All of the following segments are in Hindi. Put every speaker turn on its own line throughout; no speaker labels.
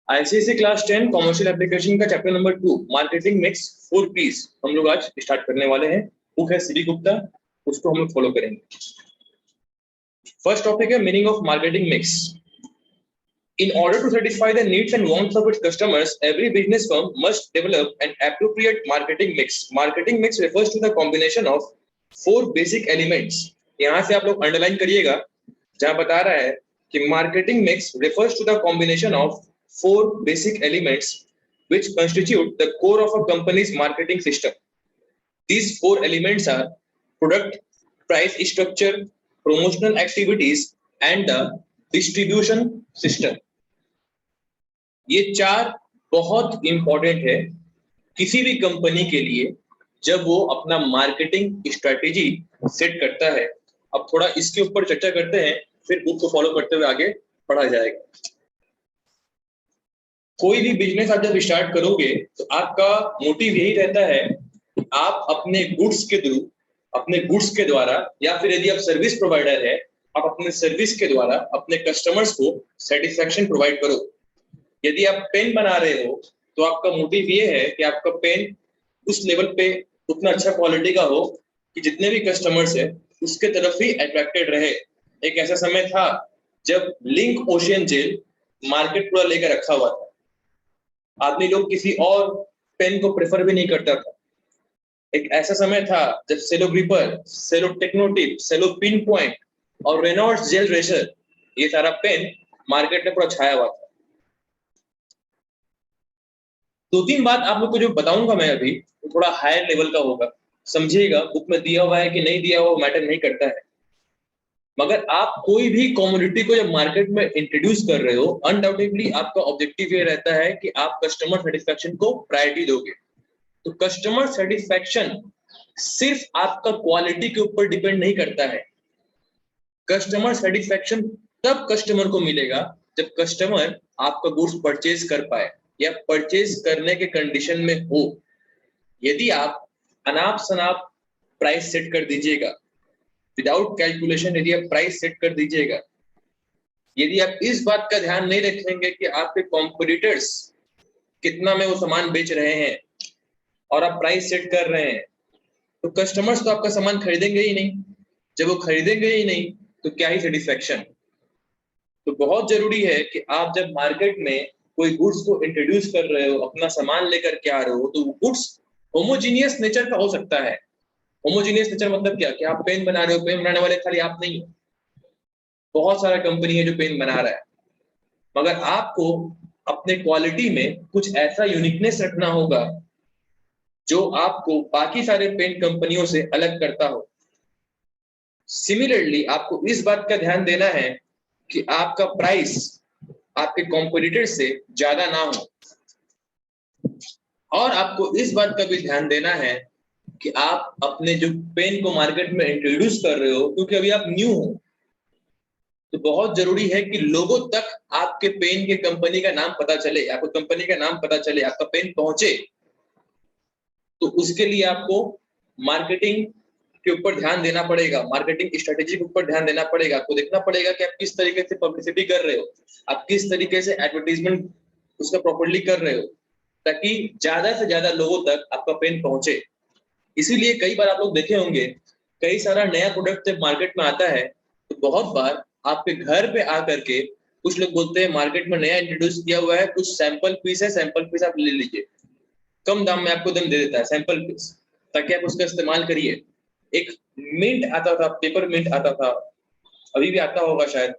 आईसीएसई क्लास 10 कॉमर्शियल एप्लीकेशन का chapter number 2 marketing mix 4 Ps हम लोग आज स्टार्ट करने वाले हैं। बुक है सीबी गुप्ता, उसको हम लोग फॉलो करेंगे। फर्स्ट टॉपिक है meaning of marketing mix. In order to satisfy the needs and wants of its customers, every business firm must develop an appropriate marketing mix. Marketing mix refers to the combination of 4 basic elements. यहाँ से आप लोग अंडरलाइन करिएगा, जहां बता रहा है कि marketing mix refers to the combination of 4 basic elements which constitute the core of a company's marketing system. These 4 elements are product, price structure, promotional activities, and the distribution system. ये 4 बहुत इंपॉर्टेंट है किसी भी कंपनी के लिए जब वो अपना मार्केटिंग स्ट्रेटेजी सेट करता है। अब थोड़ा इसके ऊपर चर्चा करते हैं, फिर बुक को फॉलो करते हुए आगे पढ़ा जाएगा। कोई भी बिजनेस आप जब स्टार्ट करोगे तो आपका मोटिव यही रहता है कि आप अपने गुड्स के थ्रू, अपने गुड्स के द्वारा, या फिर यदि आप सर्विस प्रोवाइडर है, आप अपने सर्विस के द्वारा अपने कस्टमर्स को सेटिस्फैक्शन प्रोवाइड करो। यदि आप पेन बना रहे हो तो आपका मोटिव ये है कि आपका पेन उस लेवल पे उतना अच्छा क्वालिटी का हो कि जितने भी कस्टमर्स है उसके तरफ ही अट्रैक्टेड रहे। एक ऐसा समय था जब लिंक ओशियन जेल मार्केट पूरा लेकर रखा हुआ था, आदमी लोग किसी और पेन को प्रेफर भी नहीं करता था। एक ऐसा समय था जब सेलो ग्रिपर, सेलो टेक्नोटिप, सेलो पिन पॉइंट और रेनॉल्ड्स जेल रेजर, ये सारा पेन मार्केट में पूरा छाया हुआ था। 2-3 बात आप लोग को जो बताऊंगा मैं अभी, वो थोड़ा हायर लेवल का होगा, समझिएगा। बुक में दिया हुआ है कि नहीं दिया हुआ मैटर नहीं करता है, मगर आप कोई भी कमोडिटी को जब मार्केट में इंट्रोड्यूस कर रहे हो, अनडाउटेडली आपका ऑब्जेक्टिव ये रहता है कि आप कस्टमर सेटिस्फैक्शन को प्रायोरिटी दोगे। तो कस्टमर सेटिस्फैक्शन सिर्फ आपका क्वालिटी के ऊपर डिपेंड नहीं करता है। कस्टमर सेटिस्फैक्शन तब कस्टमर को मिलेगा जब कस्टमर आपका गुड्स परचेज कर पाए या परचेज करने के कंडीशन में हो। यदि आप अनाप शनाप प्राइस सेट कर दीजिएगा, विदाउट कैलकुलेशन यदि आप प्राइस सेट कर दीजिएगा, यदि आप इस बात का ध्यान नहीं रखेंगे कि आपके कॉम्पिटिटर्स कितना में वो सामान बेच रहे हैं और आप प्राइस सेट कर रहे हैं, तो कस्टमर्स तो आपका सामान खरीदेंगे ही नहीं। जब वो खरीदेंगे ही नहीं तो क्या ही सेटिस्फैक्शन। तो बहुत जरूरी है कि आप जब मार्केट में कोई गुड्स को इंट्रोड्यूस कर रहे हो, अपना सामान लेकर के आ रहे हो, तो गुड्स होमोजीनियस नेचर का हो सकता है। होमोजीनियस नेचर मतलब क्या कि आप पेन बना रहे हो, पेन बनाने वाले खाली आप नहीं हो, बहुत सारा कंपनी है जो पेन बना रहा है, मगर आपको अपने क्वालिटी में कुछ ऐसा यूनिकनेस रखना होगा जो आपको बाकी सारे पेन कंपनियों से अलग करता हो। सिमिलरली आपको इस बात का ध्यान देना है कि आपका प्राइस आपके कॉम्पिटिटर से ज्यादा ना हो, और आपको इस बात का भी ध्यान देना है कि आप अपने जो पेन को मार्केट में इंट्रोड्यूस कर रहे हो, क्योंकि अभी आप न्यू हो, तो बहुत जरूरी है कि लोगों तक आपके पेन के कंपनी का नाम पता चले, आपको कंपनी का नाम पता चले, आपका पेन पहुंचे। तो उसके लिए आपको मार्केटिंग के ऊपर ध्यान देना पड़ेगा, मार्केटिंग स्ट्रेटेजी के ऊपर ध्यान देना पड़ेगा। आपको देखना पड़ेगा कि आप किस तरीके से पब्लिसिटी कर रहे हो, आप किस तरीके से एडवर्टीजमेंट उसका प्रॉपर्ली कर रहे हो, ताकि ज्यादा से ज्यादा लोगों तक आपका पेन पहुंचे। इसीलिए कई बार आप लोग देखे होंगे, कई सारा नया प्रोडक्ट जब मार्केट में आता है तो बहुत बार आपके घर पे आकर के कुछ लोग बोलते हैं मार्केट में नया इंट्रोड्यूस किया हुआ है, कुछ सैंपल पीस है, सैंपल पीस आप ले लीजिए, कम दाम में आपको दम दे देता है सैंपल पीस, ताकि आप उसका इस्तेमाल करिए। एक मिंट आता था, पेपर मिंट आता था, अभी भी आता होगा शायद।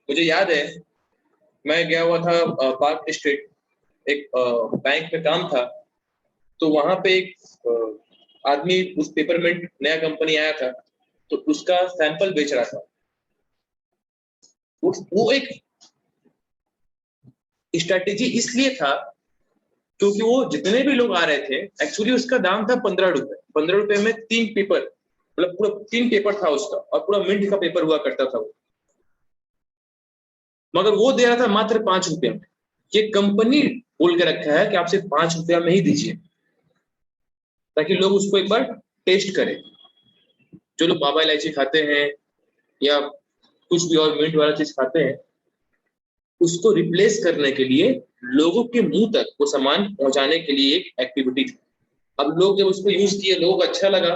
मुझे याद है मैं गया हुआ था पार्क स्ट्रीट, एक बैंक में काम था, तो वहां पे एक आदमी, उस पेपर मिंट नया कंपनी आया था तो उसका सैंपल बेच रहा था। वो एक स्ट्रेटेजी इसलिए था क्योंकि वो जितने भी लोग आ रहे थे, एक्चुअली उसका दाम था 15 रुपए। 15 रुपए में 3 पेपर, मतलब पूरा 3 पेपर था उसका, और पूरा मिंट का पेपर हुआ करता था वो, मगर वो दे रहा था मात्र 5 रुपए में। ये कंपनी बोल के रखा है कि आप सिर्फ 5 रुपया में ही दीजिए, ताकि लोग उसको एक बार टेस्ट करें। जो लोग बाबा इलायची खाते हैं या कुछ भी और मिंट वाला चीज खाते हैं, उसको रिप्लेस करने के लिए लोगों के मुंह तक वो सामान पहुंचाने के लिए एक एक्टिविटी थी। अब लोग जब उसको यूज किए, लोगों को अच्छा लगा,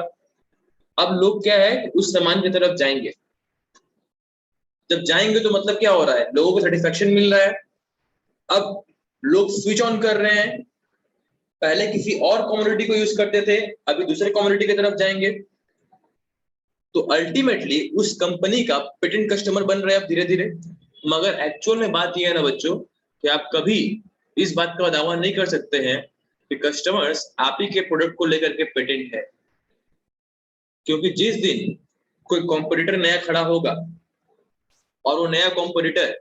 अब लोग क्या है उस सामान की तरफ जाएंगे। जब जाएंगे तो मतलब क्या हो रहा है, लोगों को सेटिस्फेक्शन मिल रहा है। अब लोग स्विच ऑन कर रहे हैं, पहले किसी और कम्युनिटी को यूज करते थे, अभी दूसरे कम्युनिटी की तरफ जाएंगे। तो अल्टीमेटली उस कंपनी का पेटेंट कस्टमर बन रहे हैं अब धीरे धीरे। मगर एक्चुअल में बात यह है ना बच्चों, कि आप कभी इस बात का दावा नहीं कर सकते हैं कि कस्टमर्स आप ही के प्रोडक्ट को लेकर के पेटेंट है। क्योंकि जिस दिन कोई कॉम्पिटिटर नया खड़ा होगा और वो नया कॉम्पिटिटर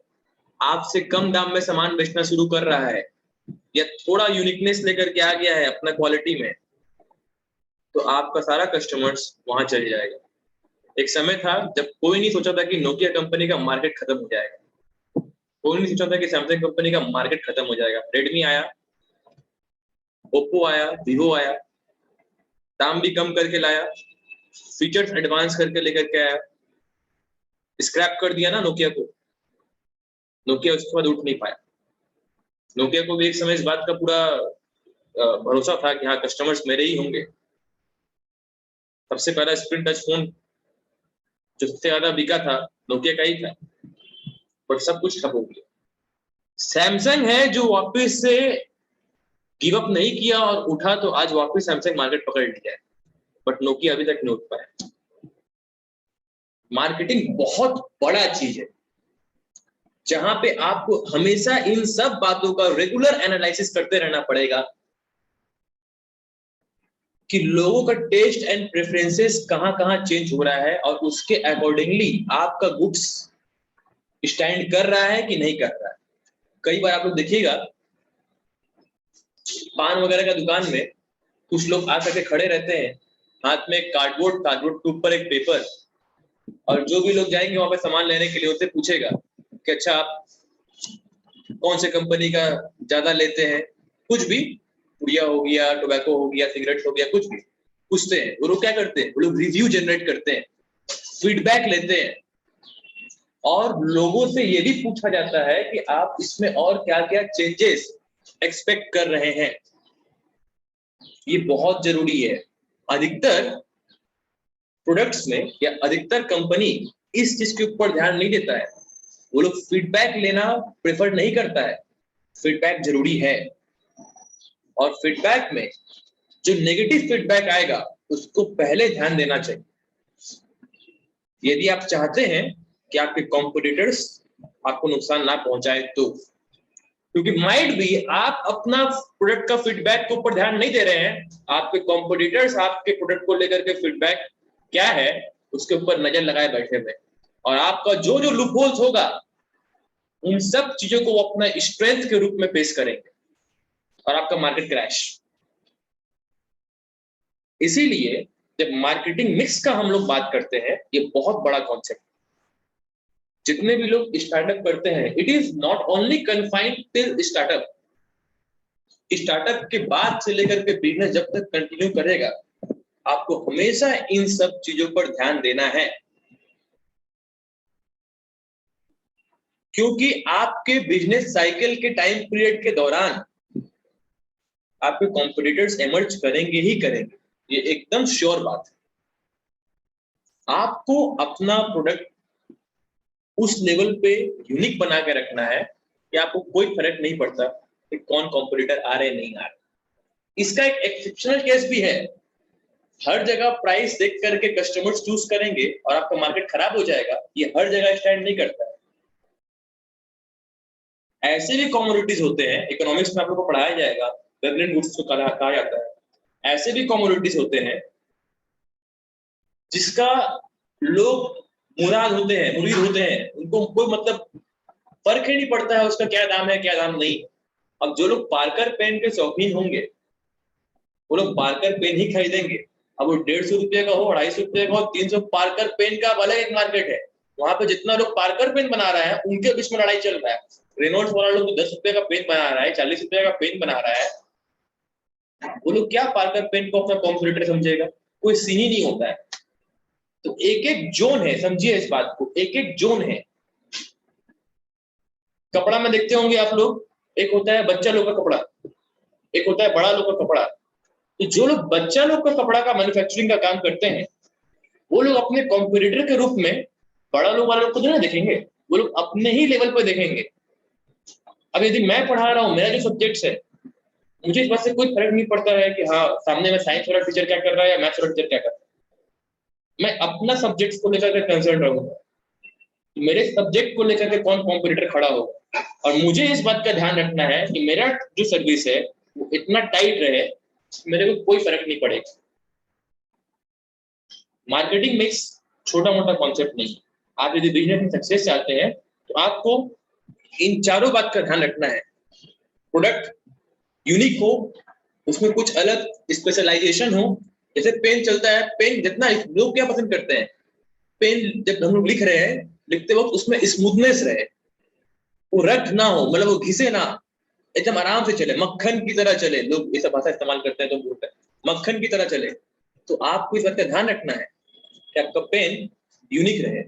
आपसे कम दाम में सामान बेचना शुरू कर रहा है या थोड़ा यूनिकनेस लेकर के आ गया है अपना क्वालिटी में, तो आपका सारा कस्टमर्स वहां चल जाएगा। एक समय था जब कोई नहीं सोचा था कि नोकिया कंपनी का मार्केट खत्म हो जाएगा, कोई नहीं सोचा था कि सैमसंग कंपनी का मार्केट खत्म हो जाएगा। रेडमी आया, ओप्पो आया, वीवो आया, दाम भी कम करके लाया, फीचर्स एडवांस करके लेकर के आया, स्क्रैप कर दिया ना नोकिया को। नोकिया उसके बाद उठ नहीं पाया। नोकिया को भी एक समय इस बात का पूरा भरोसा था कि हाँ कस्टमर्स मेरे ही होंगे। सबसे पहला स्क्रीन टच फोन जो सबसे ज्यादा बिका था नोकिया का ही था, पर सब कुछ ठप हो गया। सैमसंग है जो वापस से गिव अप नहीं किया और उठा, तो आज वापस सैमसंग मार्केट पकड़ लिया है, बट नोकिया अभी तक नहीं उठ पाया। मार्केटिंग बहुत बड़ा चीज है जहां पे आपको हमेशा इन सब बातों का रेगुलर एनालिसिस करते रहना पड़ेगा कि लोगों का टेस्ट एंड प्रेफरेंसेस कहां कहां चेंज हो रहा है और उसके अकॉर्डिंगली आपका गुड्स स्टैंड कर रहा है कि नहीं कर रहा है। कई बार आप लोग देखिएगा पान वगैरह का दुकान में कुछ लोग आकर के खड़े रहते हैं, हाथ में कार्डबोर्ड, कार्डबोर्ड के ऊपर एक पेपर, और जो भी लोग जाएंगे वहां पे सामान लेने के लिए उनसे पूछेगा कि अच्छा आप कौन से कंपनी का ज्यादा लेते हैं, कुछ भी, पुड़िया हो गया, टोबैको हो गया, सिगरेट हो गया, कुछ भी पूछते हैं। वो लोग क्या करते हैं, वो लोग रिव्यू जनरेट करते हैं, फीडबैक लेते हैं, और लोगों से ये भी पूछा जाता है कि आप इसमें और क्या क्या चेंजेस एक्सपेक्ट कर रहे हैं। ये बहुत जरूरी है। अधिकतर प्रोडक्ट्स में या अधिकतर कंपनी इस चीज के ऊपर ध्यान नहीं देता है। वो लोग फीडबैक लेना प्रेफर नहीं करता है। फीडबैक जरूरी है, और फीडबैक में जो नेगेटिव फीडबैक आएगा उसको पहले ध्यान देना चाहिए, यदि आप चाहते हैं कि आपके कॉम्पिटिटर्स आपको नुकसान ना पहुंचाए तो। क्योंकि माइट भी आप अपना प्रोडक्ट का फीडबैक के ऊपर ध्यान नहीं दे रहे हैं, आपके कॉम्पिटिटर्स आपके प्रोडक्ट को लेकर के फीडबैक क्या है उसके ऊपर नजर लगाए बैठे हुए, और आपका जो जो लूप होल्स होगा उन सब चीजों को वो अपना स्ट्रेंथ के रूप में पेश करेंगे, और आपका मार्केट क्रैश। इसीलिए जब मार्केटिंग मिक्स का हम लोग बात करते हैं, ये बहुत बड़ा कॉन्सेप्ट। जितने भी लोग स्टार्टअप करते हैं, it is not only confined till startup. Startup के बाद से लेकर के बिजनेस जब तक कंटिन्यू करेगा, आपको हमेशा इन सब चीजों पर ध्यान देना है, क्योंकि आपके बिजनेस साइकिल के टाइम पीरियड के दौरान आपके कॉम्पिटिटर्स एमर्ज करेंगे ही करेंगे, ये एकदम श्योर बात है। आपको अपना प्रोडक्ट उस लेवल पे यूनिक बना के रखना है कि आपको कोई फर्क नहीं पड़ता कि कौन कॉम्पिटिटर आ रहे नहीं आ रहे। इसका एक एक्सेप्शनल केस भी है। हर जगह प्राइस देख करके कस्टमर्स चूज करेंगे और आपका मार्केट खराब हो जाएगा, ये हर जगह स्टैंड नहीं करता है। ऐसे भी कमोडिटीज होते हैं, इकोनॉमिक्स में आप लोग को पढ़ाया जाएगा, वेवलेंट गुड्स को कहा जाता है। ऐसे भी कमोडिटीज होते हैं जिसका लोग मुराद होते हैं, मुरीद होते हैं, उनको कोई मतलब फर्क ही नहीं पड़ता है उसका क्या दाम है क्या दाम नहीं। अब जो लोग पार्कर पेन के शौकीन होंगे वो लोग पार्कर पेन ही खरीदेंगे। अब वो 150 रुपये का हो, 250 रुपये का हो, 300, पार्कर पेन का अलग एक मार्केट है। वहां पे जितना लोग पार्कर पेन बना रहा है उनके बीच में लड़ाई चल रहा है। रेनॉल्ड्स वाला लोग 10 रुपये का पेन बना रहा है, 40 रुपये का पेन बना रहा है, वो लोग क्या पार्कर पेन को अपना कॉम्पिटिटर समझेगा? कोई सीन ही नहीं होता है। तो एक एक जोन है, समझिए इस बात को, एक एक जोन है। कपड़ा में देखते होंगे आप लोग, एक होता है बच्चा लोग का कपड़ा, एक होता है बड़ा लोग का कपड़ा। तो जो लोग बच्चा लोग का कपड़ा का मैन्युफैक्चरिंग का काम करते हैं, वो लोग अपने कॉम्पिटिटर के रूप में बड़ा लोग वाले लोग को नहीं देखेंगे, वो लोग अपने ही लेवल पर देखेंगे। अब यदि मैं पढ़ा रहा हूँ, मेरा जो सब्जेक्ट है, मुझे इस बात से कोई फर्क नहीं पड़ता है कि हाँ सामने में साइंस वाला टीचर क्या कर रहा है या मैथ्स वाला टीचर क्या कर रहा है, मैं अपना सब्जेक्ट को लेकर के कंसर्न रहूंगा, मेरे सब्जेक्ट को लेकर के कौन कॉम्पिटिटर खड़ा होगा। और मुझे इस बात का ध्यान रखना है कि मेरा जो सर्विस है वो इतना टाइट रहे, मेरे को कोई फर्क नहीं पड़ेगा। मार्केटिंग में छोटा मोटा कॉन्सेप्ट नहीं है। आप यदि बिजनेस में सक्सेस चाहते हैं तो आपको इन चारों बात का ध्यान रखना है। प्रोडक्ट यूनिक हो, उसमें कुछ अलग स्पेशलाइजेशन हो। जैसे पेन चलता है, पेन जितना लोग क्या पसंद करते हैं, पेन जब हम लोग लिख रहे हैं, लिखते वक्त उसमें स्मूथनेस रहे, वो रट ना हो, मतलब वो घिसे ना, एकदम आराम से चले, मक्खन की तरह चले। लोग ऐसा भाषा इस्तेमाल करते हैं तो बोलते हैं मक्खन की तरह चले। तो आपको इस बात का ध्यान रखना है कि आपका पेन यूनिक रहे,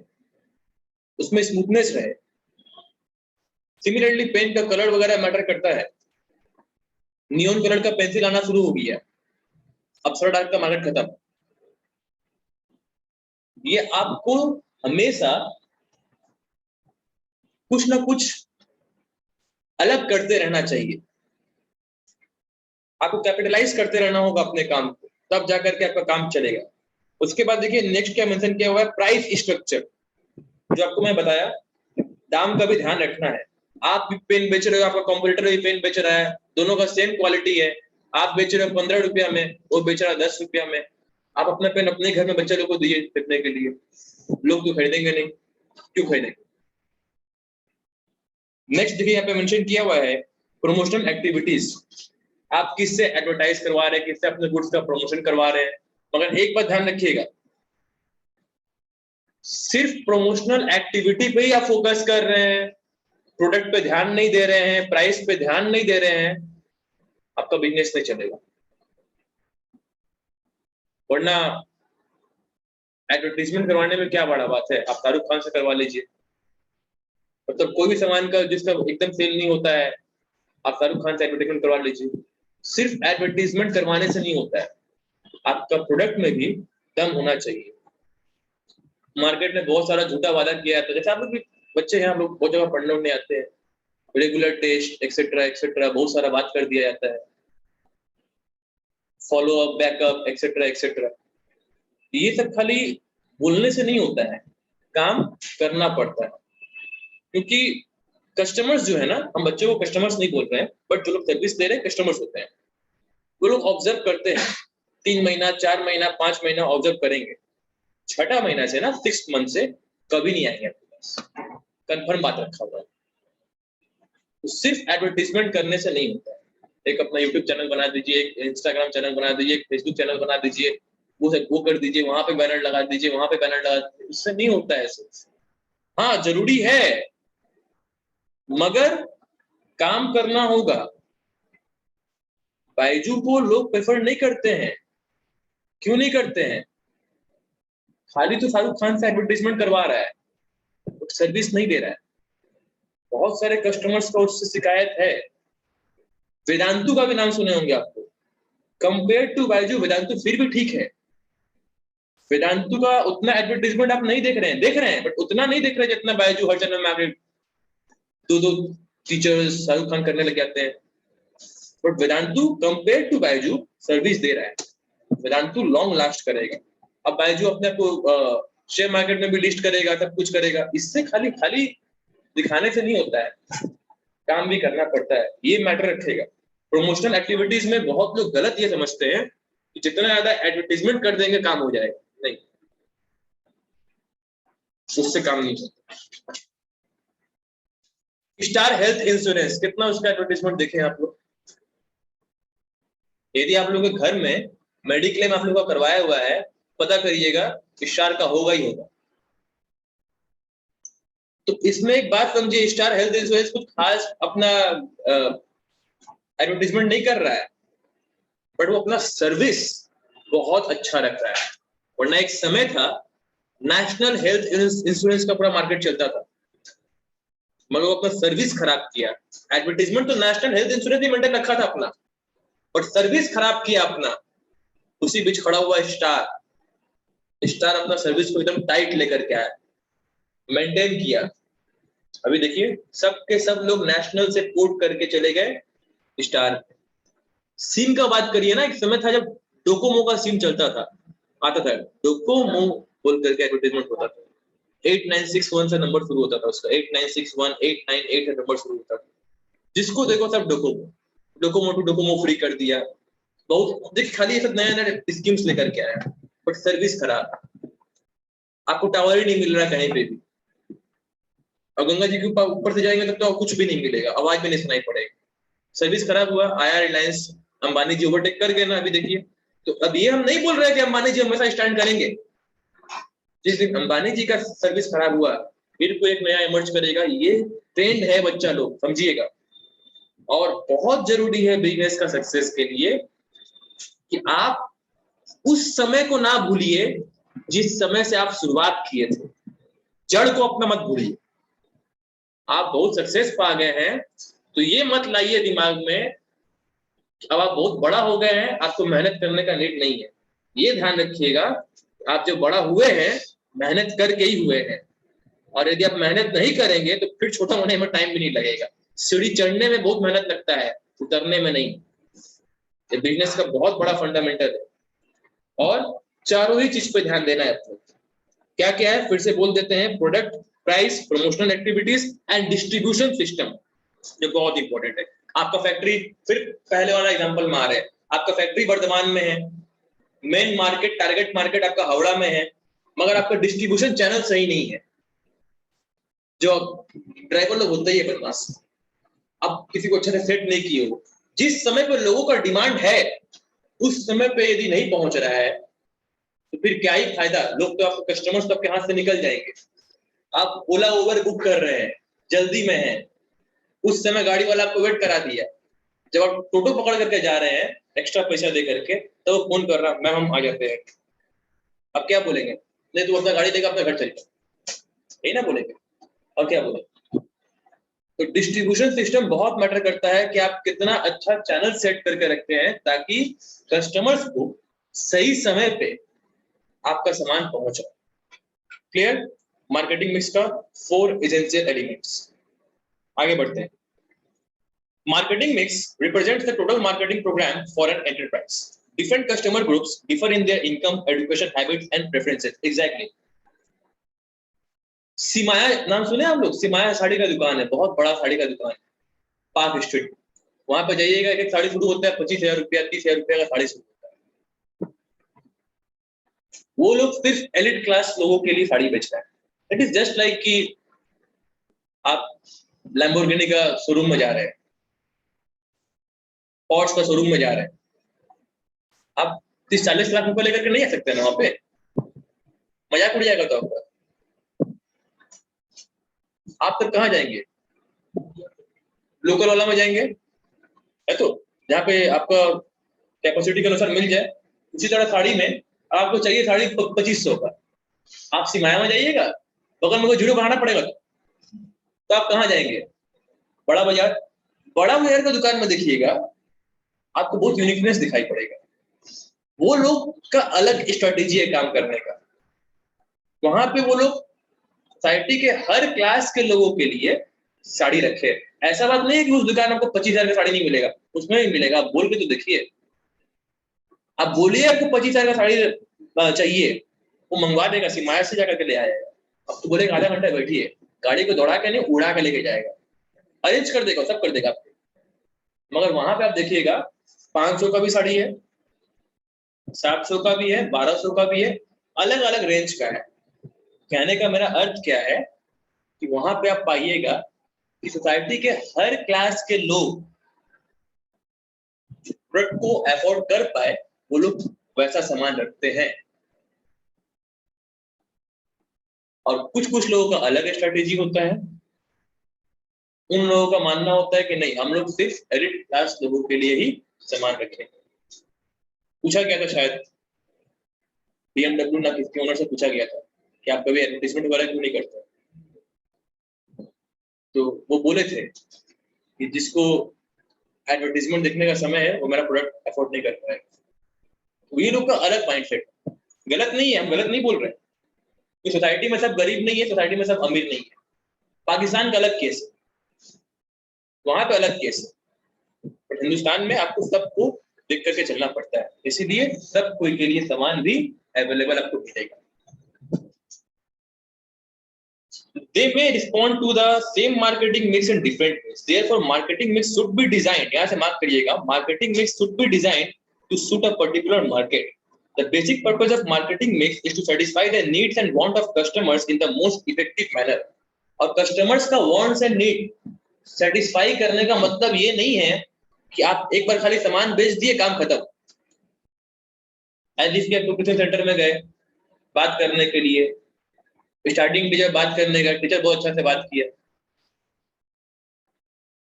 उसमें स्मूथनेस रहे। सिमिलरली पेन का कलर वगैरह मैटर करता है। नियॉन कलर का पेंसिल आना शुरू हो गया, अप्सरा डार्क का मार्केट खत्म। ये आपको हमेशा कुछ ना कुछ अलग करते रहना चाहिए, आपको कैपिटलाइज करते रहना होगा अपने काम को, तब जाकर के आपका काम चलेगा। उसके बाद देखिए नेक्स्ट क्या मेंशन किया हुआ है, प्राइस स्ट्रक्चर। जो आपको मैं बताया, दाम का भी ध्यान रखना है। आप भी पेन बेच रहे हो, आपका कॉम्पिटिटर भी पेन बेच रहा है, दोनों का सेम क्वालिटी है, आप बेच रहे हो 15 रुपया में, वो बेच रहा है 10 रुपया में। आप अपना पेन अपने घर में बच्चे लोग को दिए खरीदने के लिए, लोग तो खरीदेंगे नहीं, क्यों खरीदेंगे। नेक्स्ट देखिए यहाँ पे मेंशन किया हुआ है प्रमोशनल एक्टिविटीज। आप किससे एडवर्टाइज करवा रहे हैं, किससे अपने गुड्स का प्रमोशन करवा रहे हैं। मगर एक बात ध्यान रखिएगा, सिर्फ प्रमोशनल एक्टिविटी पे ही आप फोकस कर रहे हैं, प्रोडक्ट पे ध्यान नहीं दे रहे हैं, प्राइस पे ध्यान नहीं दे रहे हैं, आपका बिजनेस नहीं चलेगा। वरना एडवर्टीजमेंट करवाने में क्या बड़ा बात है, आप शाहरुख खान से करवा लीजिए। मतलब कोई भी सामान का जिसका एकदम सेल नहीं होता है, आप शाहरुख खान से एडवर्टीजमेंट करवा लीजिए। सिर्फ एडवर्टीजमेंट करवाने से नहीं होता है, आपका प्रोडक्ट में भी दम होना चाहिए। मार्केट में बहुत सारा झूठा वादा किया जाता है, जैसे आप लोग भी बच्चे हैं, आप लोग बहुत जगह पढ़ने उड़ने आते हैं, रेगुलर टेस्ट एक्सेट्रा एक्सेट्रा बहुत सारा बात कर दिया जाता है, follow up, backup etcetera etcetera. ये सब खाली बोलने से नहीं होता है, काम करना पड़ता है। क्योंकि कस्टमर्स जो है ना, हम बच्चों को कस्टमर्स नहीं बोल रहे हैं, बट जो लोग सर्विस दे रहे हैं कस्टमर्स होते हैं। वो लोग ऑब्जर्व करते हैं, 3 महीना 4 महीना 5 महीना ऑब्जर्व करेंगे, छठा महीना से ना 6th मंथ से कभी नहीं आएंगे आपके पास, कंफर्म बात रखा हुआ है। तो सिर्फ एडवर्टीजमेंट करने से नहीं होता है। एक अपना यूट्यूब चैनल बना दीजिए, एक इंस्टाग्राम चैनल बना दीजिए, एक फेसबुक चैनल बना दीजिए, वो कर दीजिए, वहां पे बैनर लगा दीजिए, वहां पे बैनर लगा दीजिए, उससे नहीं होता है सिर्फ। हाँ जरूरी है, मगर काम करना होगा। बायजू को लोग प्रेफर नहीं करते हैं, क्यों नहीं करते हैं, खाली तो शाहरुख खान से एडवर्टीजमेंट करवा रहा है, सर्विस नहीं दे रहा है। बहुत सारे कस्टमर्स को उससे शिकायत है। वेदांतु का भी नाम सुने होंगे आपको, कंपेयर टू बायजू वेदांतु फिर भी ठीक है। वेदांतु का उतना एडवर्टीजमेंट आप नहीं देख रहे हैं, देख रहे हैं बट उतना नहीं देख रहे जितना बायजू हर चैनल में आगे दो टीचर्स शाहरुख खान करने लग जाते हैं। But Vedantu compare to Byju service दे रहा है, वेदांतु लॉन्ग लास्ट करेगा। अब बायजू अपने को शेयर मार्केट में भी लिस्ट करेगा, सब कुछ करेगा, इससे खाली खाली दिखाने से नहीं होता है, काम भी करना पड़ता है, ये मैटर रखेगा। प्रमोशनल एक्टिविटीज में बहुत लोग गलत ये समझते हैं कि जितना ज्यादा एडवर्टीजमेंट कर देंगे काम हो जाएगा, नहीं, उससे काम नहीं होता। स्टार हेल्थ इंश्योरेंस, कितना उसका एडवर्टीजमेंट देखे आप लोग। यदि आप लोगों के घर में मेडिक्लेम आप लोगों का करवाया हुआ है, पता करिएगा स्टार का होगा ही होगा। तो इसमें एक बात समझिए, स्टार हेल्थ इंश्योरेंस कुछ खास अपना एडवर्टीजमेंट नहीं कर रहा है, बट वो अपना सर्विस बहुत अच्छा रख रहा है। वरना एक समय था नेशनल हेल्थ इंश्योरेंस का पूरा मार्केट चलता था, मगर वो अपना सर्विस खराब किया। एडवर्टीजमेंट तो नेशनल हेल्थ इंश्योरेंस भी मेंटेन रखा था अपना, बट सर्विस खराब किया अपना। उसी बीच खड़ा हुआ स्टार, स्टार अपना सर्विस को एकदम टाइट लेकर के आया, मेंटेन किया। अभी देखिए सब के सब लोग नेशनल से पोर्ट करके चले गए स्टार। सिम का बात करिए ना, एक समय था जब डोकोमो का सिम चलता था, आता था डोकोमो बोल करके एडवर्टाइजमेंट होता था। 8961 से नंबर शुरू होता था उसका, 8961 898 से नंबर शुरू होता था। जिसको देखो सब Docomo, Docomo to Docomo free कर दिया। बहुत देख खाली ये सब नया नया स्कीम्स लेकर के आया, बट सर्विस खराब। आपको टावर ही नहीं मिल रहा कहीं पे भी, और गंगा जी के ऊपर से जाएंगे तब तो कुछ भी नहीं मिलेगा, आवाज भी नहीं सुनाई पड़ेगी। सर्विस खराब हुआ, आया रिलायंस, अंबानी जी ओवरटेक कर गए ना अभी देखिए। तो अब ये हम नहीं बोल रहे कि अंबानी जी हमेशा स्टैंड करेंगे। जिस दिन अंबानी जी का सर्विस खराब हुआ, फिर कोई एक नया इमर्ज करेगा, ये ट्रेंड है बच्चा लोग समझिएगा। और बहुत जरूरी है बिजनेस का सक्सेस के लिए कि आप उस समय को ना भूलिए जिस समय से आप शुरुआत किए थे, जड़ को अपना मत भूलिए। आप बहुत सक्सेस पा गए हैं तो ये मत लाइए दिमाग में अब आप बहुत बड़ा हो गए हैं, आपको मेहनत करने का नीड नहीं है। ये ध्यान रखिएगा आप जो बड़ा हुए हैं मेहनत करके ही हुए हैं, और यदि आप मेहनत नहीं करेंगे तो फिर छोटा होने में टाइम भी नहीं लगेगा। सीढ़ी चढ़ने में बहुत मेहनत लगता है, उतरने में नहीं। ये बिजनेस का बहुत बड़ा फंडामेंटल है, और चारों ही चीज पे ध्यान देना है आपको। क्या क्या है फिर से बोल देते हैं, product, price, promotional activities and distribution system, जो बहुत इंपॉर्टेंट है। आपका फैक्ट्री, फिर पहले वाला एग्जांपल में आ रहे हैं, आपका फैक्ट्री वर्धमान में है, मेन मार्केट, टारगेट मार्केट आपका हावड़ा में है, मगर आपका डिस्ट्रीब्यूशन चैनल सही नहीं है। जो ड्राइवर लोग होते ही है बदमाश, अब किसी को अच्छे से सेट नहीं किए हो, जिस समय पे लोगों का डिमांड है उस समय पे यदि नहीं पहुंच रहा है तो फिर क्या ही फायदा। लोग तो आपके कस्टमर्स तो आपके हाथ से निकल जाएंगे। आप ओला ओवर बुक कर रहे हैं, जल्दी में है, उस समय गाड़ी वाला आपको वेट करा दिया, जब आप टोटो पकड़ करके जा रहे हैं एक्स्ट्रा पैसा दे करके, तो वो फोन कर रहा मैम हम आ जाते हैं। अब क्या बोलेंगे, नहीं तू अपना गाड़ी लेकर अपना घर चल जा, यही ना बोलेंगे, और क्या बोलेंगे। तो डिस्ट्रीब्यूशन सिस्टम बहुत मैटर करता है कि आप कितना अच्छा चैनल सेट करके रखते हैं ताकि कस्टमर्स को सही समय पे आपका सामान पहुंच जाए। क्लियर। मार्केटिंग मिक्स का 4 एसेंशियल एलिमेंट्स। आगे बढ़ते हैं। Marketing mix represents the total marketing program for an enterprise. Different customer groups differ in their income, education, habits, and preferences. Exactly. सिमाया नाम सुने आप लोग? सिमाया साड़ी का दुकान है, बहुत बड़ा साड़ी का दुकान है, पार्क स्ट्रीट। वहां पे जाइएगा, एक साड़ी शुरू होता है 25,000 रुपया, 30,000 रुपया का साड़ी शुरू होता है। वो लोग सिर्फ एलिट क्लास लोगों के लिए साड़ी बेच रहे हैं। इट इज जस्ट लाइक कि आप लैम्बोर्गिनी का शोरूम में जा रहे हैं, पॉर्श का शोरूम में जा रहे हैं, आप 30-40 लाख रुपए लेकर के नहीं आ सकते ना वहां पे, मजाक उड़ जाएगा तो आपका। आप तक कहाँ जाएंगे? लोकल वाला में जाएंगे, है तो, जहाँ पे आपका कैपेसिटी के अनुसार मिल जाए। उसी तरह साड़ी में आपको चाहिए साड़ी 2500 का, आप सिमाया में जाइएगा, बगल में कोई जीरो बनाना पड़ेगा तो आप कहाँ जाएंगे? बड़ा बाजार। बड़ा बाजार का दुकान में देखिएगा आपको बहुत यूनिकनेस दिखाई पड़ेगा, वो लोग का अलग स्ट्रेटेजी है काम करने का। वहां पे वो लोग सोसाइटी के हर क्लास के लोगों के लिए साड़ी रखे। ऐसा बात नहीं है कि उस दुकान में आपको 25,000 का साड़ी नहीं मिलेगा, उसमें भी मिलेगा। आप बोल के तो देखिए, आप बोलिए आपको 25,000 का साड़ी चाहिए, वो मंगवा देगा, सिमाया से जाकर के ले आएगा। अब तो बोलेगा आधा घंटा बैठिए, गाड़ी को दौड़ा के नहीं उड़ा के लेके जाएगा, अरेंज कर देगा, सब कर देगा आपको। मगर वहां पे आप देखिएगा 500 का भी साड़ी है, 700 का भी है, 1200 का भी है, अलग अलग रेंज का है। कहने का मेरा अर्थ क्या है कि वहां पे आप पाइएगा कि सोसाइटी के हर क्लास के लोग प्रोडक्ट को अफोर्ड कर पाए, वो लोग वैसा सामान रखते हैं। और कुछ कुछ लोगों का अलग स्ट्रेटेजी होता है, उन लोगों का मानना होता है कि नहीं हम लोग सिर्फ एलिट क्लास लोगों के लिए ही सामान रखेंगे। पूछा गया था शायद BMW ना किसके ओनर से पूछा गया था कि आप कभी एडवर्टाइजमेंट वगैरह क्यों नहीं करते? तो वो बोले थे कि जिसको एडवर्टीजमेंट देखने का समय है वो मेरा प्रोडक्ट अफोर्ड नहीं कर पाएगा। तो ये लोग का अलग माइंडसेट, गलत नहीं है, हम गलत नहीं बोल रहे हैं। सोसाइटी में सब गरीब नहीं है, सोसाइटी में सब अमीर नहीं है। पाकिस्तान का अलग केस है, वहां पे अलग केस है, बट हिंदुस्तान में आपको सबको देख करके चलना पड़ता है, इसीलिए सब कोई के लिए सामान भी अवेलेबल आपको मिलेगा। They may respond to the same marketing mix in different ways. Therefore, marketing mix should be designed. यहाँ से मार्क करिएगा, marketing mix should be designed to suit a particular market. The basic purpose of marketing mix is to satisfy the needs and want of customers in the most effective manner. और customers का wants and need satisfy करने का मतलब ये नहीं है कि आप एक बार खाली सामान बेच दिए काम खत्म। एटलीस्ट कि आप ट्यूशन सेंटर में गए बात करने के लिए, स्टार्टिंग में जब बात करने का टीचर बहुत अच्छा से बात किया,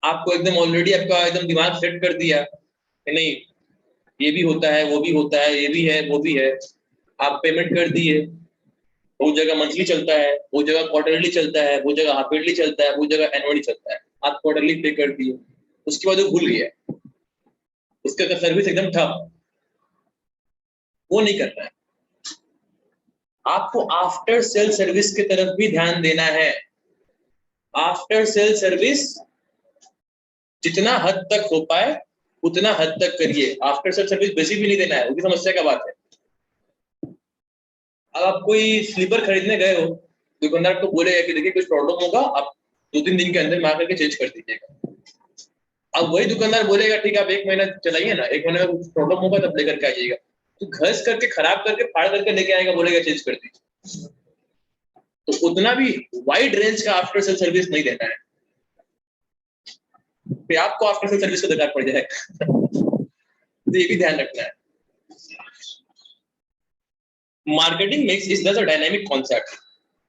आपको एकदम ऑलरेडी आपका एकदम दिमाग सेट कर दिया कि नहीं ये भी होता है, वो भी होता है, ये भी है, वो भी है। आप पेमेंट कर दिए, वो जगह मंथली चलता है, वो जगह क्वार्टरली चलता है, वो जगह हाफ ईयरली चलता है, वो जगह एनुअली चलता है। आप क्वार्टरली पे कर दिए, उसके बाद वो भूल गया, उसका सर्विस एकदम ठप, वो नहीं करना है। आपको आफ्टर सेल सर्विस की तरफ भी ध्यान देना है। आफ्टर सेल सर्विस जितना हद तक हो पाए उतना हद तक करिए। आफ्टर सेल सर्विस बेसिक भी नहीं देना है, वो भी समस्या का बात है। अब आप कोई स्लीपर खरीदने गए हो, दुकानदार को बोलेगा कि देखिए कुछ प्रॉब्लम होगा, आप 2-3 दिन के अंदर में आकर के चेंज कर दीजिएगा। अब वही दुकानदार बोलेगा ठीक है आप 1 महीना चलाइए ना, 1 महीने में कुछ प्रॉब्लम होगा तब लेकर के आइएगा। तो घस करके खराब करके फाड़ करके लेके आएगा, बोलेगा चेंज कर दीजिए। तो उतना भी वाइड रेंज का आफ्टर सेल सर्विस नहीं देना है, फिर आपको आफ्टर सेल सर्विस को दरकार पड़ जाएगा। तो ये भी ध्यान रखना है। मार्केटिंग मिक्स इज दस अ डायनामिक कॉन्सेप्ट।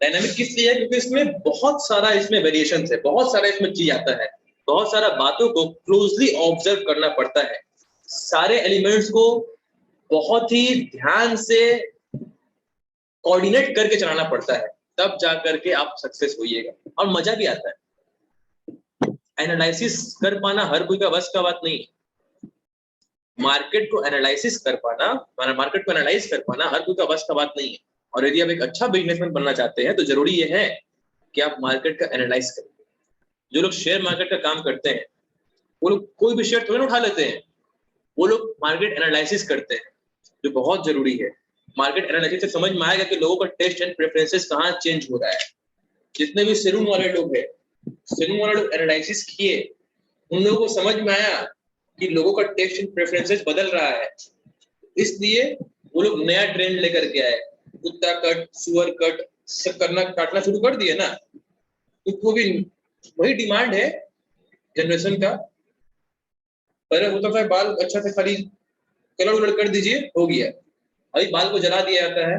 डायनामिक किस लिए है? क्योंकि इसमें बहुत सारा इसमें वेरिएशन है, बहुत सारा इसमें चीज आता है, बहुत सारा बातों को क्लोजली ऑब्जर्व करना पड़ता है, सारे एलिमेंट्स को बहुत ही ध्यान से कोऑर्डिनेट करके चलाना पड़ता है, तब जा करके आप सक्सेस होइएगा और मजा भी आता है। एनालिसिस कर पाना हर कोई का बस का बात नहीं है। मार्केट को एनालिसिस कर पाना, मार्केट को एनालाइज कर पाना हर कोई का बस का बात नहीं है। और यदि आप एक अच्छा बिजनेसमैन बनना चाहते हैं तो जरूरी ये है कि आप मार्केट का एनालाइज करें। जो लोग शेयर मार्केट का काम करते हैं वो लोग कोई भी शेयर थोड़ी ना उठा लेते हैं, वो लोग मार्केट एनालिसिस करते हैं, जो बहुत जरूरी है। मार्केट एनालिसिस से समझ में आएगा कि लोगों का टेस्ट एंड प्रेफरेंसेस कहाँ चेंज हो रहा है। जितने भी सैलून वाले लोग हैं, सैलून वाले लोग एनालिसिस किए, उन लोगों को समझ में आया कि लोगों का टेस्ट एंड प्रेफरेंसेस बदल रहा है, इसलिए वो लोग नया ट्रेंड लेकर के आए, कुत्ता कट, सुअर कट सब करना, काटना शुरू कर दिए ना। तो भी वही डिमांड है जनरेशन का। पहले होता था बाल अच्छा से खाली कलर उलर कर दीजिए हो गया, अभी बाल को जला दिया जाता है,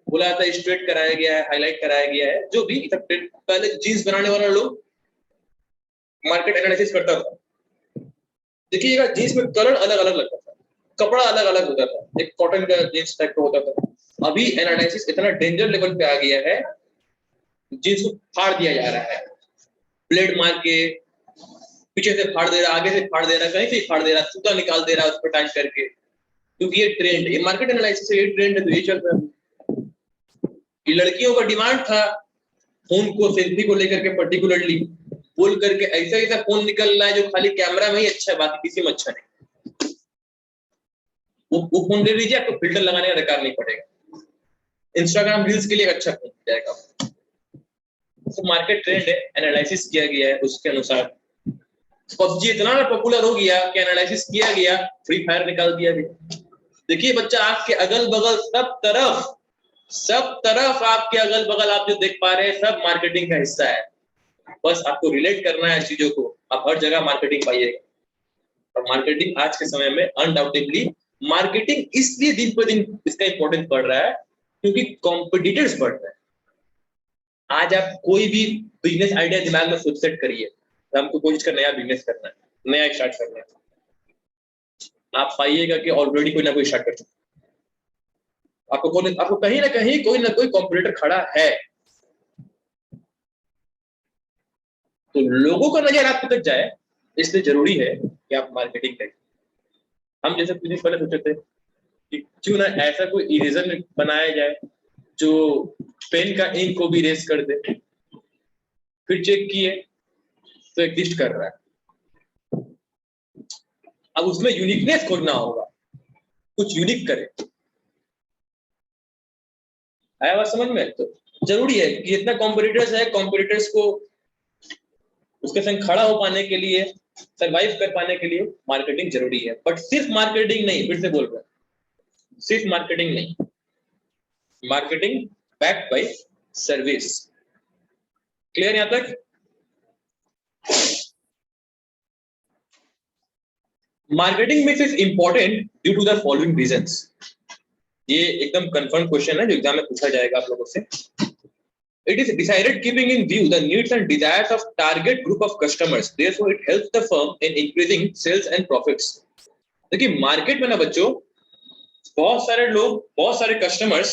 बोला जाता है स्ट्रेट कराया गया है, हाईलाइट कराया गया है, जो भी। पहले जीन्स बनाने वाला लोग मार्केट एनालिसिस करता था, देखिएगा जीन्स में कलर अलग अलग लगता था, कपड़ा अलग अलग होता था, एक कॉटन का जीन्स टाइप का होता था। अभी एनालिसिस इतना डेंजर लेवल पे आ गया है, जीन्स को फाड़ दिया जा रहा है, ब्लेड मार के पीछे से फाड़ दे रहा, आगे से फाड़ दे रहा, कहीं से फाड़ दे रहा, सूता निकाल दे रहा उस पर टाइट करके, क्योंकि ये ट्रेंड, ये मार्केट एनालिसिस है, ये ट्रेंड है, तो ये चल रहा है। ये लड़कियों का डिमांड था फोन को, सेल्फी को लेकर के पर्टिकुलरली बोल करके ऐसा ऐसा फोन निकल रहा है जो खाली कैमरा में ही अच्छा है, बाकी किसी में अच्छा नहीं। वो फोन ले लीजिए, आपको फिल्टर लगाने का दरकार नहीं पड़ेगा, इंस्टाग्राम रील्स के लिए अच्छा फोन जाएगा। तो मार्केट ट्रेंड है, एनालिसिस किया गया है, उसके अनुसार पबजी इतना पॉपुलर हो गया कि एनालिसिस किया गया, फ्री फायर निकाल दिया गया। देखिए बच्चा, आपके अगल बगल सब तरफ आपके अगल बगल आप जो देख पा रहे हैं सब मार्केटिंग का हिस्सा है। बस आपको रिलेट करना है चीजों को, आप हर जगह मार्केटिंग पाइएगा। और मार्केटिंग आज के समय में अनडाउटेडली, मार्केटिंग इसलिए दिन पर दिन इसका इंपॉर्टेंस बढ़ रहा है क्योंकि कॉम्पिटिटर्स बढ़ रहे हैं। आज आप कोई भी बिजनेस आइडिया दिमाग में सोच सेट करिए, तो हमको कोशिश कर नया बिजनेस करना है, नया स्टार्ट करना है, आप पाइएगा कि ऑलरेडी कोई ना कोई स्टार्ट कर चुका है। आपको कहीं ना कोई कॉम्पिटिटर खड़ा है। तो लोगों का नजर आपको तक जाए, इसलिए जरूरी है कि आप मार्केटिंग करें। हम जैसे कुछ दिन पहले सोचे थे कि क्यों ना ऐसा कोई इरेजर बनाया जाए जो पेन का इंक को भी इरेज कर दे। फिर चेक किए तो एग्जिस्ट कर रहा है। अब उसमें यूनिकनेस खोजना होगा, कुछ यूनिक करे। आया बात समझ में? तो जरूरी है कि इतना कॉम्पिटिटर्स है, कॉम्पिटिटर्स को उसके संग खड़ा हो पाने के लिए, सरवाइव कर पाने के लिए मार्केटिंग जरूरी है। बट सिर्फ मार्केटिंग नहीं, फिर से बोल रहा हूं, सिर्फ मार्केटिंग नहीं, marketing backed by service. Clear यहां तक? Marketing mix is important due to the following reasons. ये एकदम कंफर्म क्वेश्चन है जो एग्जाम में पूछा जाएगा आप लोगों से। It is decided keeping in view the needs and desires of target group of customers. Therefore, it helps the firm in increasing sales and profits. देखिए मार्केट में ना बच्चों, बहुत सारे लोग, बहुत सारे कस्टमर्स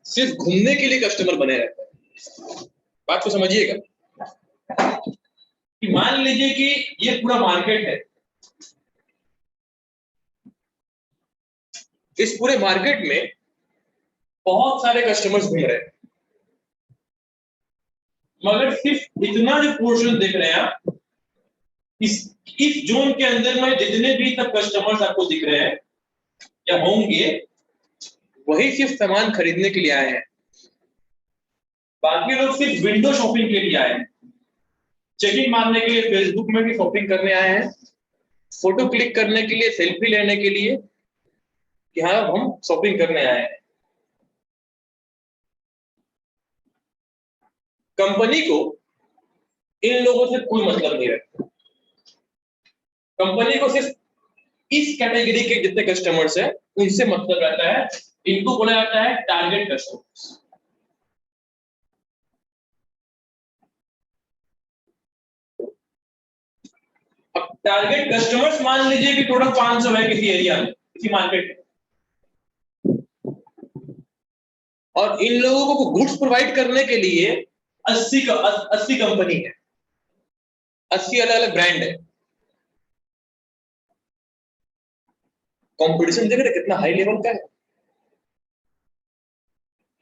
सिर्फ घूमने के लिए कस्टमर बने रहते हैं। बात को समझिएगा कि मान लीजिए कि ये पूरा मार्केट है, इस पूरे मार्केट में बहुत सारे कस्टमर्स घूम रहे हैं, मगर सिर्फ इतना जो पोर्शन देख रहे हैं आप, इस जोन के अंदर में जितने भी सब कस्टमर्स आपको दिख रहे हैं या होंगे, वही सिर्फ सामान खरीदने के लिए आए हैं। बाकी लोग सिर्फ विंडो शॉपिंग के लिए आए हैं, चेकिंग मारने के लिए, फेसबुक में भी शॉपिंग करने आए हैं, फोटो क्लिक करने के लिए, सेल्फी लेने के लिए कि हाँ हम शॉपिंग करने आए हैं। कंपनी को इन लोगों से कोई मतलब नहीं रहता। कंपनी को सिर्फ इस कैटेगरी के जितने कस्टमर्स हैं उनसे मतलब रहता है। इनको बोला जाता है टारगेट कस्टमर्स। अब टारगेट कस्टमर्स मान लीजिए कि टोटल 500 है किसी एरिया में, किसी मार्केट में, और इन लोगों को गुड्स प्रोवाइड करने के लिए 80 कंपनी है, 80 अलग अलग ब्रांड है। कंपटीशन देख रहे कितना हाई लेवल का है।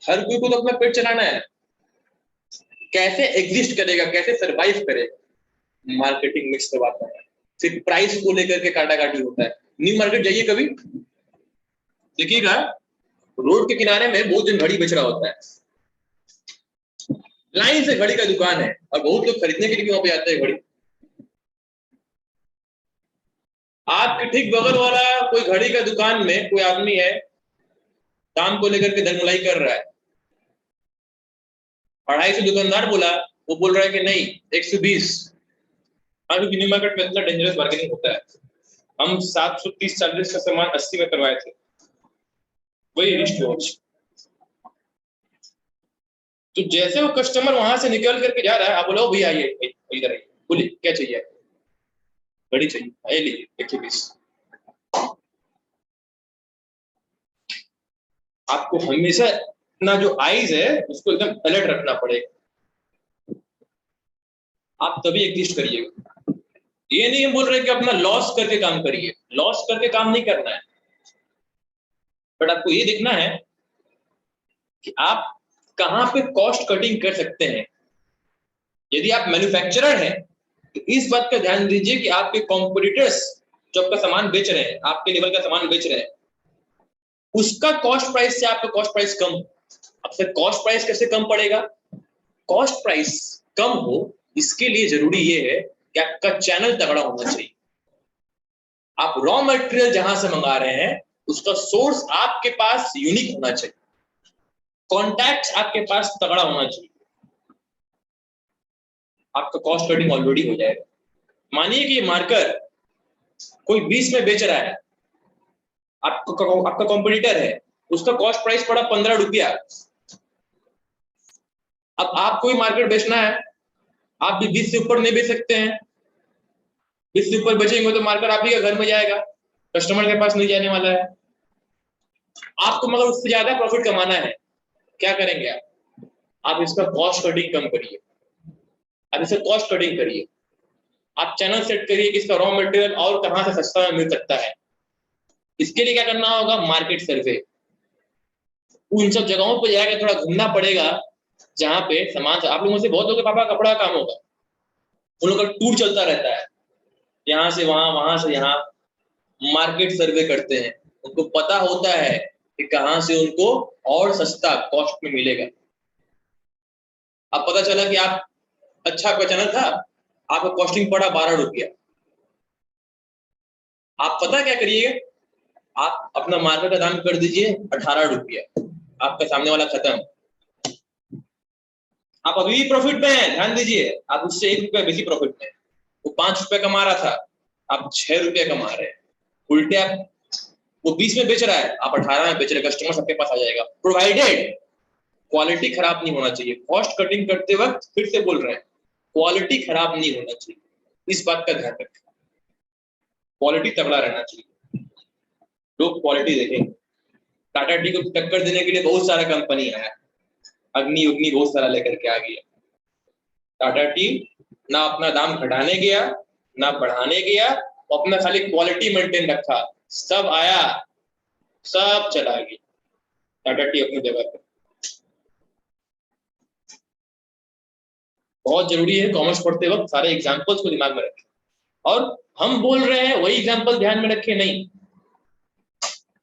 हर कोई को तो अपना पेट चलाना है, कैसे एग्जिस्ट करेगा, कैसे सरवाइव करेगा, मार्केटिंग मिक्स करवाता है। सिर्फ प्राइस को लेकर के काटाकाटी होता है। न्यू मार्केट जाइए कभी, देखिएगा रोड के किनारे में बहुत जन घड़ी बेच रहा होता है, लाइन से घड़ी का दुकान है, और बहुत लोग खरीदने के लिए वहां पे आते हैं घड़ी। आपके ठीक बगल वाला कोई घड़ी का दुकान में कोई आदमी है, दाम को लेकर के धनमलाई कर रहा है, 250 दुकानदार बोला, वो बोल रहा है कि नहीं 120। क्योंकि न्यू मार्केट में इतना डेंजरस बार्गेनिंग होता है। हम 730-40 का सामान 80 में करवाए थे, वही रिस्ट वॉच। तो जैसे वो कस्टमर वहां से निकल करके जा रहा है, आप बोलो भैया आइए इधर आइए, बोलिए क्या चाहिए, घड़ी चाहिए, आइए लीजिए 120। आपको हमेशा अपना जो आईज है उसको एकदम अलर्ट रखना पड़ेगा, आप तभी एग्जिस्ट करिएगा। ये नहीं बोल रहे कि अपना लॉस करके काम करिए, लॉस करके काम नहीं करना है, बट आपको ये देखना है कि आप कहां पे कॉस्ट कटिंग कर सकते हैं। यदि आप मैन्युफैक्चरर हैं तो इस बात का ध्यान दीजिए कि आपके कॉम्पिटिटर्स जो आपका सामान बेच रहे हैं, आपके लेवल का सामान बेच रहे हैं, उसका कॉस्ट प्राइस से आपका कॉस्ट प्राइस कम। अब से कॉस्ट प्राइस कैसे कम पड़ेगा? कॉस्ट प्राइस कम हो इसके लिए जरूरी ये है कि आपका चैनल तगड़ा होना चाहिए। आप रॉ मटेरियल जहां से मंगा रहे हैं उसका सोर्स आपके पास यूनिक होना चाहिए, कॉन्टैक्ट आपके पास तगड़ा होना चाहिए, आपका कॉस्ट कटिंग ऑलरेडी हो जाएगा। मानिए कि ये मार्कर कोई 20 में बेच रहा है, आपका कॉम्पिटिटर है, उसका कॉस्ट प्राइस पड़ा 15 रुपया। अब आपको भी मार्केट बेचना है, आप भी 20 से ऊपर नहीं बेच सकते हैं। 20 से ऊपर बेचेंगे तो मार्केट आप ही का घर में जाएगा, कस्टमर के पास नहीं जाने वाला है। आपको मगर उससे ज्यादा प्रॉफिट कमाना है, क्या करेंगे आप इसका कॉस्ट कटिंग कम करिए, आप इसका कॉस्ट कटिंग करिए। आप चैनल सेट करिए कि इसका रॉ मटेरियल और कहाँ से सस्ता में मिल सकता है। इसके लिए क्या करना होगा, मार्केट सर्वे। उन सब जगहों पर जाकर थोड़ा घूमना पड़ेगा जहाँ पे सामान से, आप लोगों से बहुत लोगों के पापा कपड़ा काम होगा, उन लोगों का टूर चलता रहता है, यहाँ से वहां, वहां से यहाँ, मार्केट सर्वे करते हैं। उनको पता होता है कि कहाँ से उनको और सस्ता कॉस्ट में मिलेगा। अब पता चला कि आप, अच्छा आपका चैनल था, आपका कॉस्टिंग पड़ा 12 रुपया। आप पता क्या करिए, आप अपना मार्केट का दाम कर दीजिए 18 रुपया, आपका सामने वाला खत्म। आप अभी भी प्रॉफिट में हैं, ध्यान दीजिए, आप उससे 1 रुपया बेसी प्रॉफिट में हैं। वो 5 रुपया कमा रहा था, आप 6 रुपया कमा रहे हैं। उल्टे आप, वो 20 में बेच रहा है, आप 18 में बेच रहे, कस्टमर सबके पास आ जाएगा, प्रोवाइडेड क्वालिटी खराब नहीं होना चाहिए। कॉस्ट कटिंग करते वक्त फिर से बोल रहे हैं, क्वालिटी खराब नहीं होना चाहिए, इस बात का ध्यान रखें। क्वालिटी तगड़ा रहना चाहिए, लोग क्वालिटी देखें। टाटा टी को टक्कर देने के लिए बहुत सारा कंपनी आया, अग्नि उग्नि बहुत सारा लेकर के आ गया। टाटा टी ना अपना दाम घटाने गया ना बढ़ाने गया, वो अपना खाली क्वालिटी मेंटेन रखा, सब आया सब चला गया। टाटा टी अपनी जगह पे बहुत जरूरी है। कॉमर्स पढ़ते वक्त सारे एग्जांपल्स को दिमाग में रखें, और हम बोल रहे हैं वही एग्जांपल ध्यान में रखें नहीं,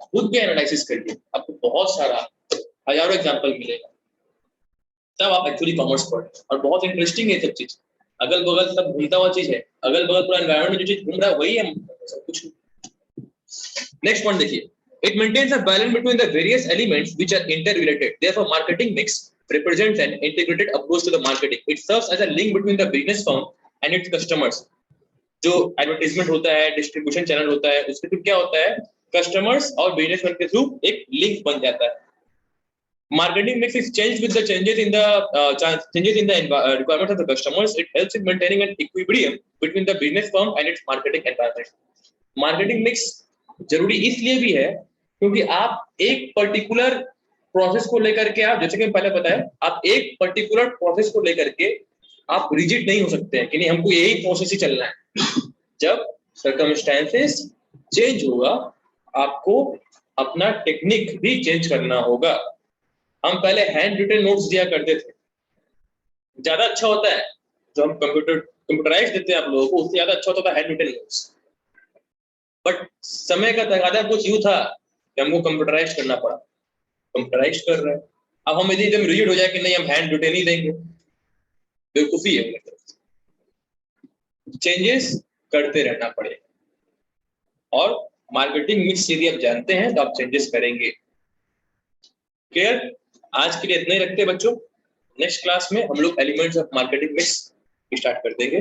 खुद भी एनालिसिस करिए, आपको बहुत सारा हजारों एग्जांपल मिलेगा, तब आप एक्चुअली कॉमर्स पढ़ें। और बहुत इंटरेस्टिंग है सब चीज, अगल बगल सब घूमता हुआ चीज है, अगल बगल पूरा एनवायरमेंट में जो चीज घूम रहा है वही है सब कुछ। नेक्स्ट पॉइंट देखिए, it maintains a balance between the various elements which are interrelated. Therefore, marketing mix represents an integrated approach to the marketing. It serves as a link between the business firm and its customers. जो एडवर्टाइजमेंट होता है, डिस्ट्रीब्यूशन चैनल होता है, उसके थ्रू क्या होता है, कस्टमर्स और बिजनेसमैन के थ्रू एक लिंक बन जाता है। Marketing mix is changed with the changes in the requirements of the customers. It helps in maintaining an equilibrium between the business firm and its marketing environment. Marketing mix जरूरी इसलिए भी है क्योंकि आप एक पर्टिकुलर प्रोसेस को लेकर के, आप जैसे कि पहले बताया, आप एक पर्टिकुलर प्रोसेस को लेकर के आप रिजिड नहीं हो सकते हैं कि नहीं हमको यही प्रोसेस ही चलना है। जब सर्कमस्टेंसेस चेंज होगा, आपको अपना टेक्निक भी चेंज करना होगा। हम पहले हैंड रिटन नोट्स दिया करते थे, ज्यादा अच्छा होता है जो हम कंप्यूटराइज देते हैं आप लोगों को, उससे ज्यादा अच्छा होता था हैंड रिटन नोट्स। बट समय का तकादा कुछ यूं था कि हमको कंप्यूटराइज करना पड़ा, कंप्यूटराइज कर रहे हैं। अब हम यदि एकदम रिजिड हो जाए कि नहीं हम हैंड रिटन ही देंगे, बेवकूफी है। चेंजेस करते रहना पड़ेगा, और मार्केटिंग मिक्स यदि आप जानते हैं तो आप चेंजेस करेंगे। क्लियर? आज के लिए इतना ही रखते हैं बच्चों, नेक्स्ट क्लास में हम लोग elements of marketing mix start कर देंगे।